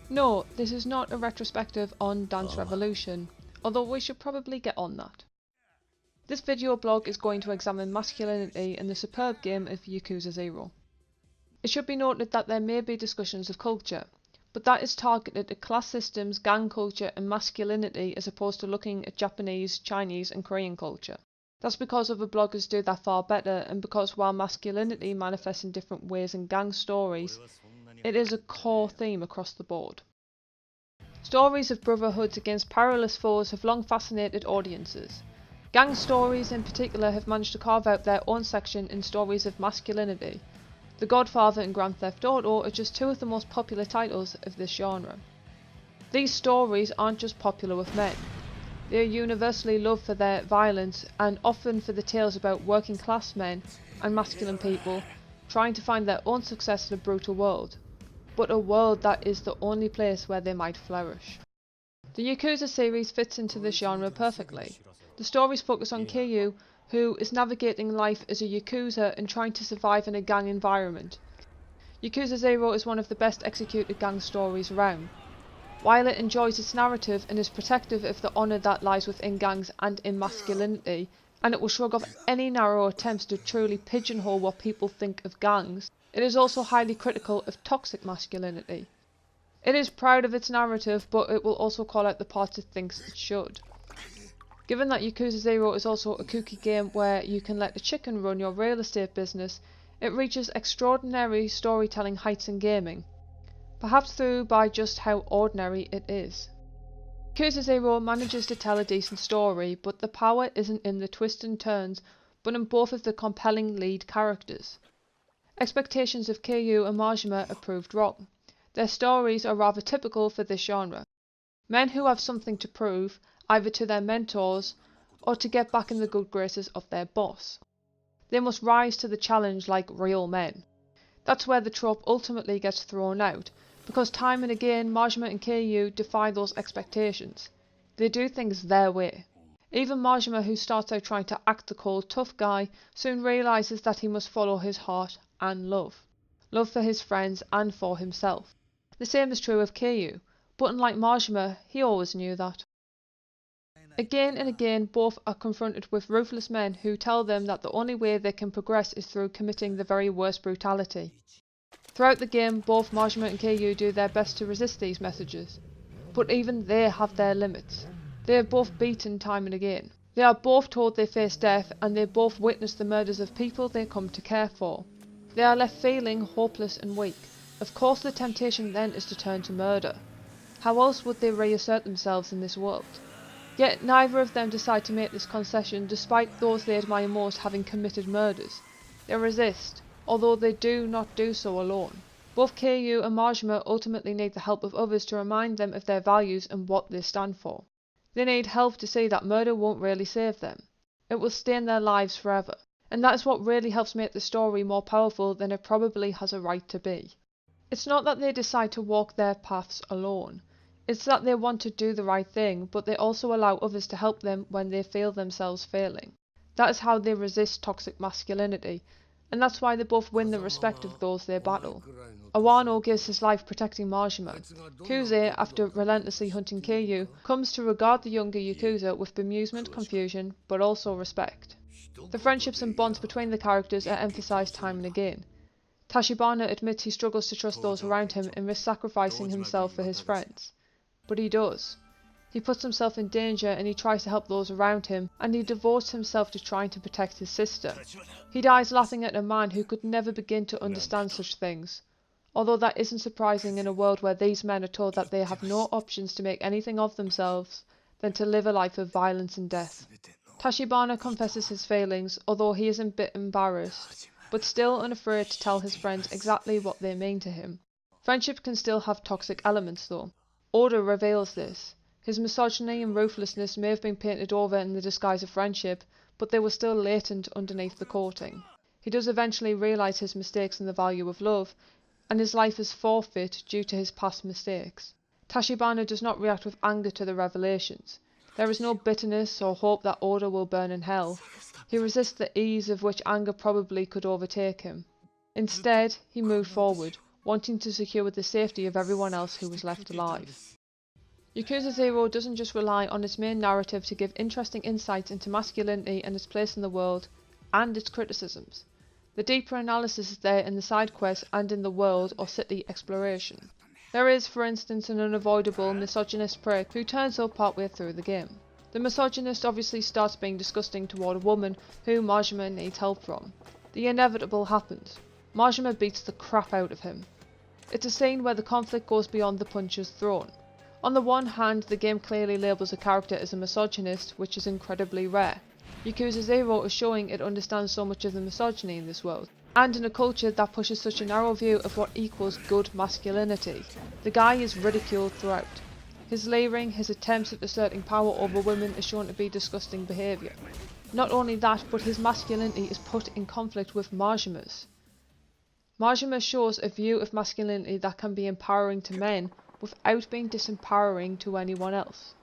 No, this is not a retrospective on Dance Revolution, although we should probably get on that. This video blog is going to examine masculinity in the superb game of Yakuza 0. It should be noted that there may be discussions of culture, but that is targeted at class systems, gang culture and masculinity as opposed to looking at Japanese, Chinese and Korean culture. That's because other bloggers do that far better, and because while masculinity manifests in different ways in gang stories, it is a core theme across the board. Stories of brotherhoods against perilous foes have long fascinated audiences. Gang stories in particular have managed to carve out their own section in stories of masculinity. The Godfather and Grand Theft Auto are just two of the most popular titles of this genre. These stories aren't just popular with men. They are universally loved for their violence and often for the tales about working class men and masculine people trying to find their own success in a brutal world, but a world that is the only place where they might flourish. The Yakuza series fits into this genre perfectly. The stories focus on Kiryu, who is navigating life as a Yakuza and trying to survive in a gang environment. Yakuza 0 is one of the best executed gang stories around. While it enjoys its narrative and is protective of the honour that lies within gangs and in masculinity, and it will shrug off any narrow attempts to truly pigeonhole what people think of gangs, it is also highly critical of toxic masculinity. It is proud of its narrative, but it will also call out the parts it thinks it should. Given that Yakuza 0 is also a kooky game where you can let a chicken run your real estate business, it reaches extraordinary storytelling heights in gaming, perhaps through by just how ordinary it is. Yakuza 0 manages to tell a decent story, but the power isn't in the twists and turns, but in both of the compelling lead characters. Expectations of Kiryu and Majima are proved wrong. Their stories are rather typical for this genre. Men who have something to prove, either to their mentors or to get back in the good graces of their boss. They must rise to the challenge like real men. That's where the trope ultimately gets thrown out, because time and again Majima and Kiryu defy those expectations. They do things their way. Even Majima, who starts out trying to act the cold tough guy, soon realises that he must follow his heart and love. Love for his friends and for himself. The same is true of Kiryu, but unlike Majima, he always knew that. Again and again, both are confronted with ruthless men who tell them that the only way they can progress is through committing the very worst brutality. Throughout the game, both Majima and Kiryu do their best to resist these messages, but even they have their limits. They are both beaten time and again. They are both told they face death, and they both witness the murders of people they come to care for. They are left feeling hopeless and weak. Of course the temptation then is to turn to murder. How else would they reassert themselves in this world? Yet neither of them decide to make this concession despite those they admire most having committed murders. They resist, although they do not do so alone. Both Kiryu and Majima ultimately need the help of others to remind them of their values and what they stand for. They need help to see that murder won't really save them. It will stain their lives forever. And that is what really helps make the story more powerful than it probably has a right to be. It's not that they decide to walk their paths alone. It's that they want to do the right thing, but they also allow others to help them when they feel themselves failing. That is how they resist toxic masculinity, and that's why they both win the respect of those they battle. Awano gives his life protecting Majima. Kuze, after relentlessly hunting Kiryu, comes to regard the younger Yakuza with bemusement, confusion, but also respect. The friendships and bonds between the characters are emphasized time and again. Tachibana admits he struggles to trust those around him and risks sacrificing himself for his friends. But he does. He puts himself in danger and he tries to help those around him, and he devotes himself to trying to protect his sister. He dies laughing at a man who could never begin to understand such things, although that isn't surprising in a world where these men are told that they have no options to make anything of themselves than to live a life of violence and death. Tachibana confesses his failings, although he is a bit embarrassed, but still unafraid to tell his friends exactly what they mean to him. Friendship can still have toxic elements though. Oda reveals this. His misogyny and ruthlessness may have been painted over in the disguise of friendship, but they were still latent underneath the coating. He does eventually realise his mistakes and the value of love, and his life is forfeit due to his past mistakes. Tachibana does not react with anger to the revelations. There is no bitterness or hope that Oda will burn in hell. He resists the ease of which anger probably could overtake him. Instead, he moved forward, wanting to secure the safety of everyone else who was left alive. Yakuza 0 doesn't just rely on its main narrative to give interesting insights into masculinity and its place in the world, and its criticisms. The deeper analysis is there in the side quests and in the world or city exploration. There is, for instance, an unavoidable misogynist prick who turns up partway through the game. The misogynist obviously starts being disgusting toward a woman who Majima needs help from. The inevitable happens. Majima beats the crap out of him. It's a scene where the conflict goes beyond the punches thrown. On the one hand, the game clearly labels a character as a misogynist, which is incredibly rare. Yakuza 0 is showing it understands so much of the misogyny in this world, and in a culture that pushes such a narrow view of what equals good masculinity. The guy is ridiculed throughout. His leering, his attempts at asserting power over women is shown to be disgusting behaviour. Not only that, but his masculinity is put in conflict with Majima's. Majima shows a view of masculinity that can be empowering to men, without being disempowering to anyone else.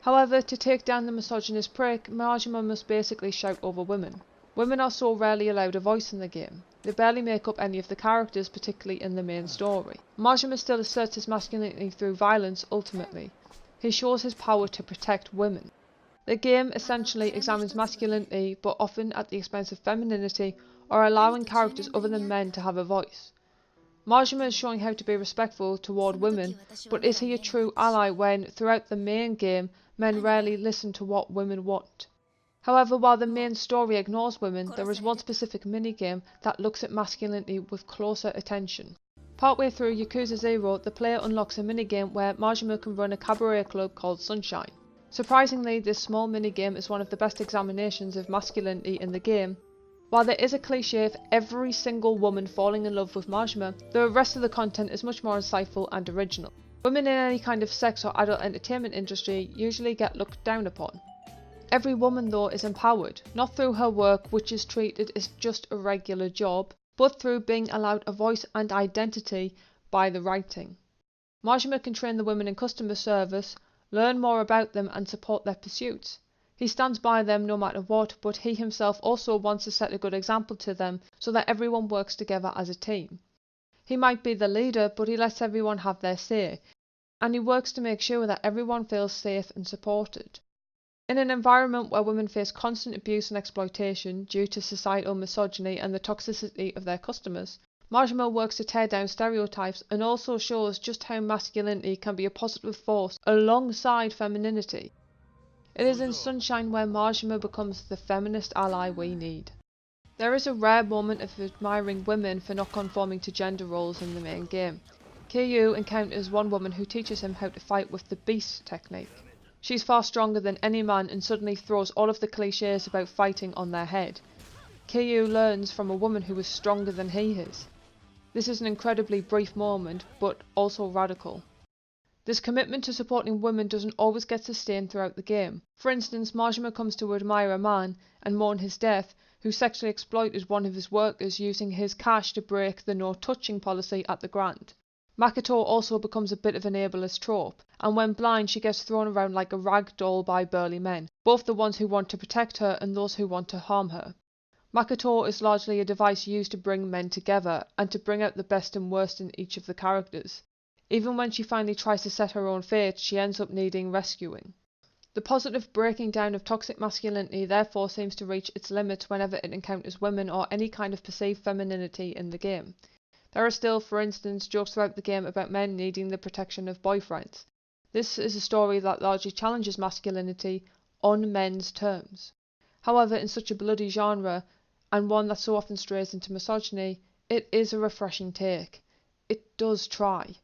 However, to take down the misogynist prick, Majima must basically shout over women. Women are so rarely allowed a voice in the game. They barely make up any of the characters, particularly in the main story. Majima still asserts his masculinity through violence ultimately. He shows his power to protect women. The game essentially examines masculinity, but often at the expense of femininity, or allowing characters other than men to have a voice. Majima is showing how to be respectful toward women, but is he a true ally when, throughout the main game, men rarely listen to what women want? However, while the main story ignores women, there is one specific minigame that looks at masculinity with closer attention. Partway through Yakuza 0, the player unlocks a minigame where Majima can run a cabaret club called Sunshine. Surprisingly, this small minigame is one of the best examinations of masculinity in the game. While there is a cliché of every single woman falling in love with Majima, the rest of the content is much more insightful and original. Women in any kind of sex or adult entertainment industry usually get looked down upon. Every woman, though, is empowered, not through her work, which is treated as just a regular job, but through being allowed a voice and identity by the writing. Majima can train the women in customer service, learn more about them and support their pursuits. He stands by them no matter what, but he himself also wants to set a good example to them so that everyone works together as a team. He might be the leader, but he lets everyone have their say, and he works to make sure that everyone feels safe and supported. In an environment where women face constant abuse and exploitation due to societal misogyny and the toxicity of their customers, Majima works to tear down stereotypes and also shows just how masculinity can be a positive force alongside femininity. It is in Sunshine where Majima becomes the feminist ally we need. There is a rare moment of admiring women for not conforming to gender roles in the main game. Kiryu encounters one woman who teaches him how to fight with the beast technique. She's far stronger than any man and suddenly throws all of the clichés about fighting on their head. Kiryu learns from a woman who is stronger than he is. This is an incredibly brief moment, but also radical. This commitment to supporting women doesn't always get sustained throughout the game. For instance, Majima comes to admire a man, and mourn his death, who sexually exploited one of his workers using his cash to break the no-touching policy at the Grand. Makoto also becomes a bit of an ableist trope, and when blind she gets thrown around like a rag doll by burly men, both the ones who want to protect her and those who want to harm her. Makoto is largely a device used to bring men together, and to bring out the best and worst in each of the characters. Even when she finally tries to set her own fate, she ends up needing rescuing. The positive breaking down of toxic masculinity therefore seems to reach its limits whenever it encounters women or any kind of perceived femininity in the game. There are still, for instance, jokes throughout the game about men needing the protection of boyfriends. This is a story that largely challenges masculinity on men's terms. However, in such a bloody genre, and one that so often strays into misogyny, it is a refreshing take. It does try.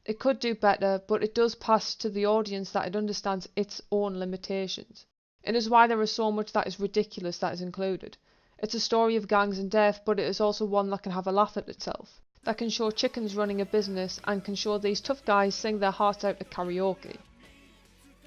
It could do better, but it does pass to the audience that it understands its own limitations. It is why there is so much that is ridiculous that is included. It's a story of gangs and death, but it is also one that can have a laugh at itself, that can show chickens running a business, and can show these tough guys sing their hearts out at karaoke.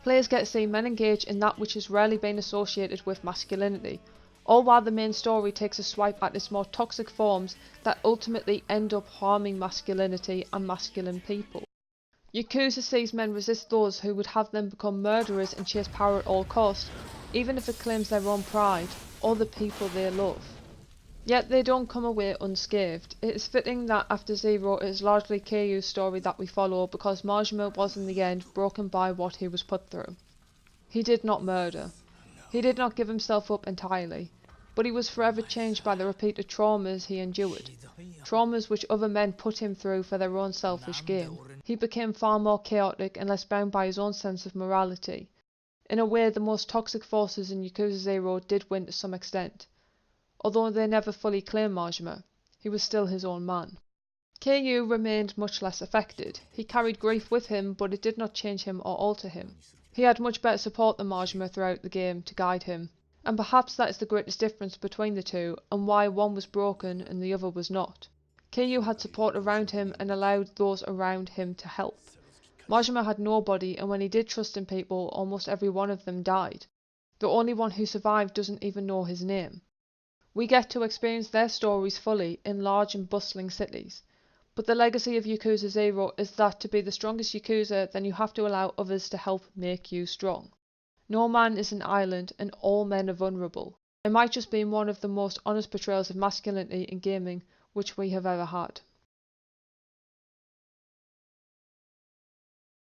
Players get to see men engage in that which has rarely been associated with masculinity, all while the main story takes a swipe at its more toxic forms that ultimately end up harming masculinity and masculine people. Yakuza sees men resist those who would have them become murderers and chase power at all costs, even if it claims their own pride or the people they love. Yet they don't come away unscathed. It is fitting that after Zero it is largely Kiryu's story that we follow, because Majima was in the end broken by what he was put through. He did not murder. He did not give himself up entirely, but he was forever changed by the repeated traumas he endured. Traumas which other men put him through for their own selfish gain. He became far more chaotic and less bound by his own sense of morality. In a way, the most toxic forces in Yakuza 0 did win to some extent. Although they never fully claimed Majima, he was still his own man. Kiryu remained much less affected. He carried grief with him, but it did not change him or alter him. He had much better support than Majima throughout the game to guide him, and perhaps that is the greatest difference between the two, and why one was broken and the other was not. Kiryu had support around him and allowed those around him to help. Majima had nobody, and when he did trust in people, almost every one of them died. The only one who survived doesn't even know his name. We get to experience their stories fully in large and bustling cities. But the legacy of Yakuza 0 is that to be the strongest Yakuza, then you have to allow others to help make you strong. No man is an island, and all men are vulnerable. It might just be one of the most honest portrayals of masculinity in gaming which we have ever had.